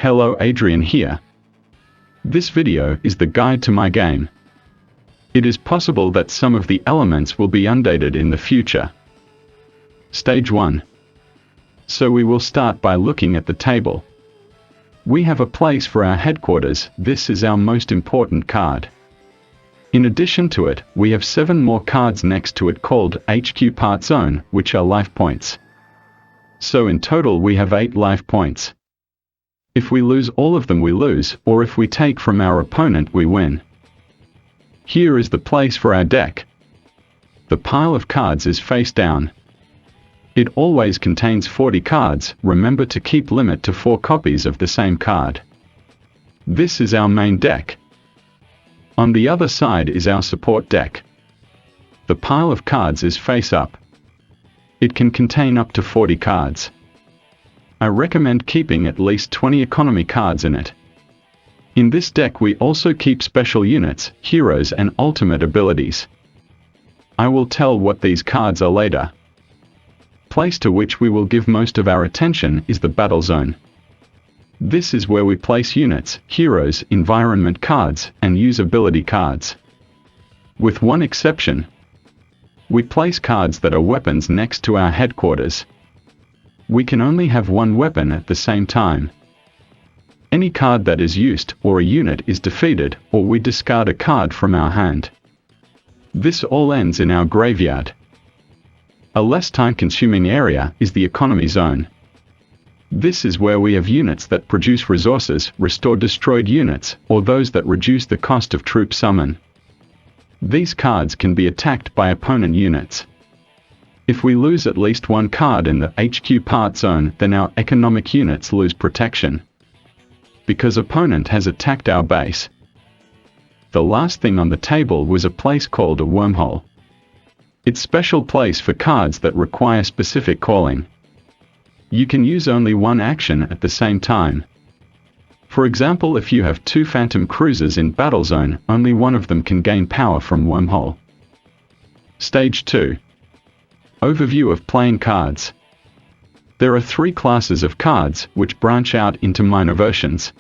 Hello, Adrian here. This video is the guide to my game. It is possible that some of the elements will be undated in the future. Stage 1. So we will start by looking at the table. We have a place for our headquarters. This is our most important card. In addition to it, we have 7 more cards next to it called HQ Part Zone, which are life points. So in total we have 8 life points. If we lose all of them we lose, or if we take from our opponent we win. Here is the place for our deck. The pile of cards is face down. It always contains 40 cards. Remember to keep limit to 4 copies of the same card. This is our main deck. On the other side is our support deck. The pile of cards is face up. It can contain up to 40 cards. I recommend keeping at least 20 economy cards in it. In this deck we also keep special units, heroes and ultimate abilities. I will tell what these cards are later. Place to which we will give most of our attention is the battle zone. This is where we place units, heroes, environment cards, and usability cards. With one exception. We place cards that are weapons next to our headquarters. We can only have one weapon at the same time. Any card that is used, or a unit is defeated, or we discard a card from our hand. This all ends in our graveyard. A less time-consuming area is the economy zone. This is where we have units that produce resources, restore destroyed units, or those that reduce the cost of troop summon. These cards can be attacked by opponent units. If we lose at least one card in the HQ Part Zone, then our economic units lose protection. Because opponent has attacked our base. The last thing on the table was a place called a wormhole. It's special place for cards that require specific calling. You can use only one action at the same time. For example, if you have 2 phantom cruisers in battle zone, only one of them can gain power from wormhole. Stage 2. Overview of playing cards. There are 3 classes of cards, which branch out into minor versions.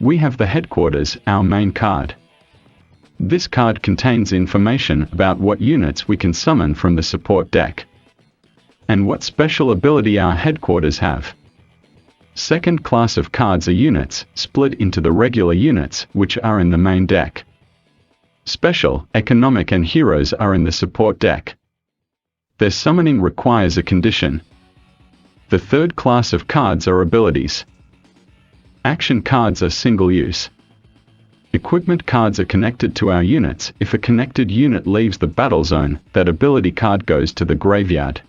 We have the headquarters, our main card. This card contains information about what units we can summon from the support deck. And what special ability our headquarters have. Second class of cards are units, split into the regular units, which are in the main deck. Special, economic and heroes are in the support deck. Their summoning requires a condition. The third class of cards are abilities. Action cards are single use. Equipment cards are connected to our units. If a connected unit leaves the battle zone, that ability card goes to the graveyard.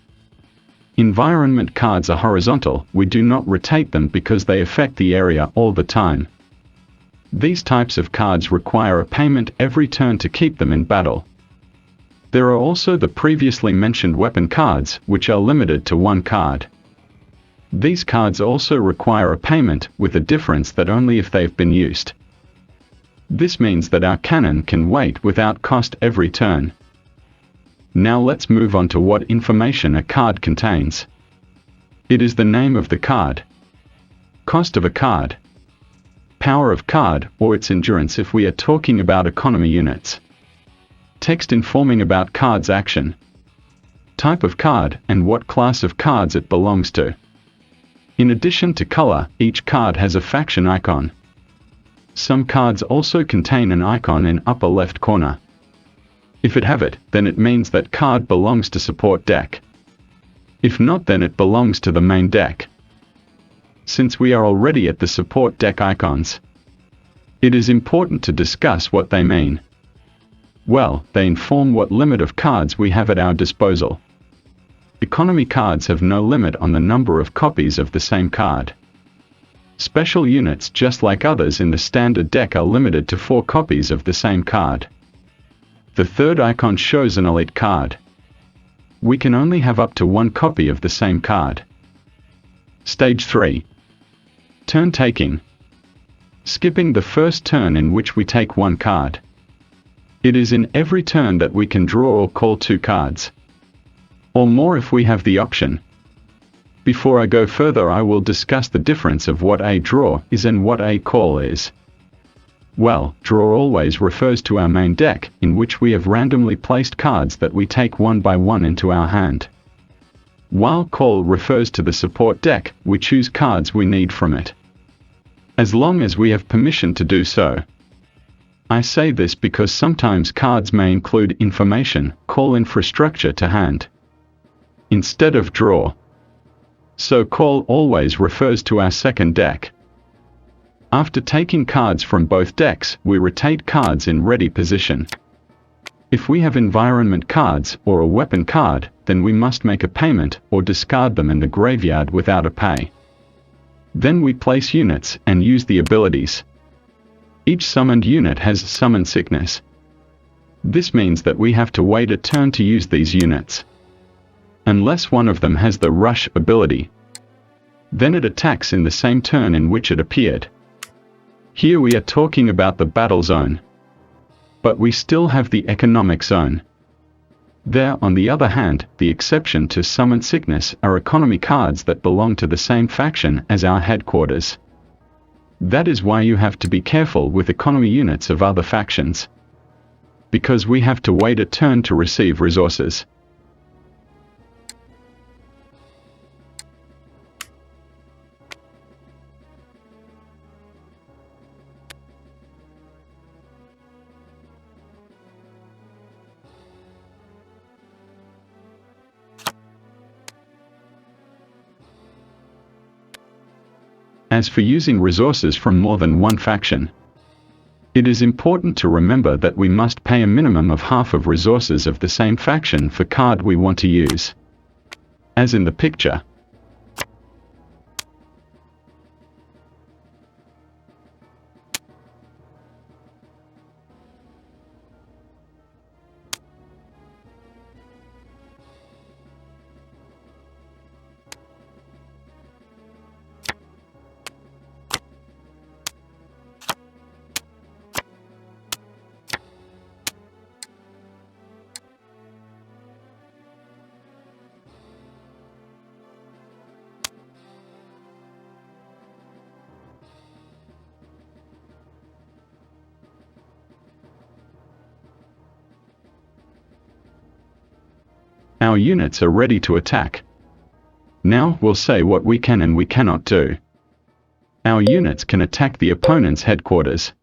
Environment cards are horizontal. We do not rotate them because they affect the area all the time. These types of cards require a payment every turn to keep them in battle. There are also the previously mentioned weapon cards, which are limited to 1 card. These cards also require a payment, with a difference that only if they've been used. This means that our cannon can wait without cost every turn. Now let's move on to what information a card contains. It is the name of the card, cost of a card, power of card, or its endurance if we are talking about economy units, text informing about card's action, type of card, and what class of cards it belongs to. In addition to color, each card has a faction icon. Some cards also contain an icon in upper left corner. If it have it, then it means that card belongs to support deck. If not, then it belongs to the main deck. Since we are already at the support deck icons, it is important to discuss what they mean. Well, they inform what limit of cards we have at our disposal. Economy cards have no limit on the number of copies of the same card. Special units, just like others in the standard deck, are limited to 4 copies of the same card. The third icon shows an elite card. We can only have up to 1 copy of the same card. Stage 3. Turn taking. Skipping the first turn in which we take 1 card. It is in every turn that we can draw or call 2 cards. Or more if we have the option. Before I go further, I will discuss the difference of what a draw is and what a call is. Well, draw always refers to our main deck, in which we have randomly placed cards that we take one by one into our hand. While call refers to the support deck, we choose cards we need from it, as long as we have permission to do so. I say this because sometimes cards may include information, call infrastructure to hand, instead of draw. So call always refers to our second deck. After taking cards from both decks, we rotate cards in ready position. If we have environment cards or a weapon card, then we must make a payment or discard them in the graveyard without a pay. Then we place units and use the abilities. Each summoned unit has summon sickness. This means that we have to wait a turn to use these units, unless one of them has the rush ability. Then it attacks in the same turn in which it appeared. Here we are talking about the battle zone. But we still have the economic zone. There, on the other hand, the exception to summon sickness are economy cards that belong to the same faction as our headquarters. That is why you have to be careful with economy units of other factions, because we have to wait a turn to receive resources. As for using resources from more than one faction, it is important to remember that we must pay a minimum of half of resources of the same faction for card we want to use, as in the picture. Our units are ready to attack. Now we'll say what we can and we cannot do. Our units can attack the opponent's headquarters.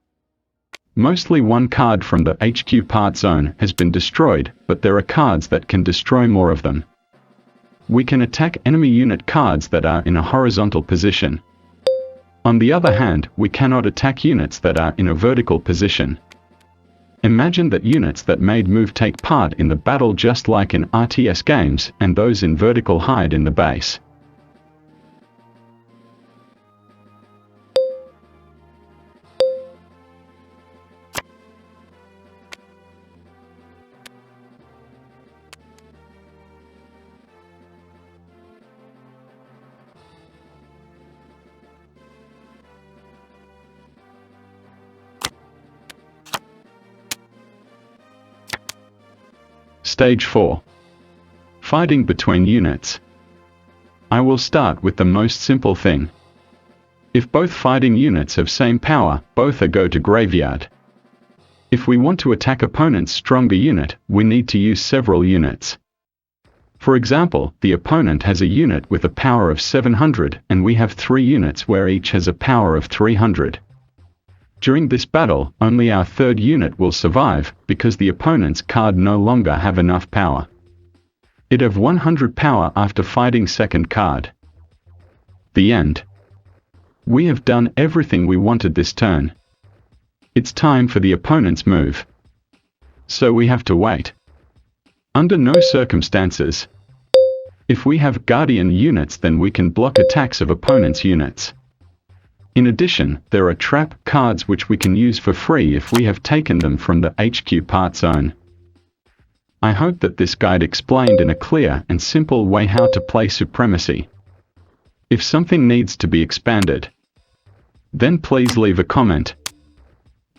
Mostly one card from the HQ part zone has been destroyed, but there are cards that can destroy more of them. We can attack enemy unit cards that are in a horizontal position. On the other hand, we cannot attack units that are in a vertical position. Imagine that units that made move take part in the battle just like in RTS games, and those in vertical hide in the base. Stage 4. Fighting between units. I will start with the most simple thing. If both fighting units have same power, both are go to graveyard. If we want to attack opponent's stronger unit, we need to use several units. For example, the opponent has a unit with a power of 700 and we have 3 units where each has a power of 300. During this battle, only our third unit will survive, because the opponent's card no longer have enough power. It have 100 power after fighting second card. The end. We have done everything we wanted this turn. It's time for the opponent's move. So we have to wait. Under no circumstances. If we have guardian units, then we can block attacks of opponent's units. In addition, there are trap cards which we can use for free if we have taken them from the HQ part zone. I hope that this guide explained in a clear and simple way how to play Supremacy. If something needs to be expanded, then please leave a comment.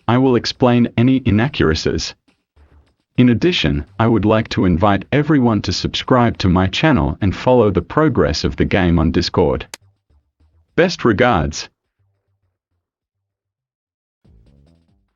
I will explain any inaccuracies. In addition, I would like to invite everyone to subscribe to my channel and follow the progress of the game on Discord. Best regards.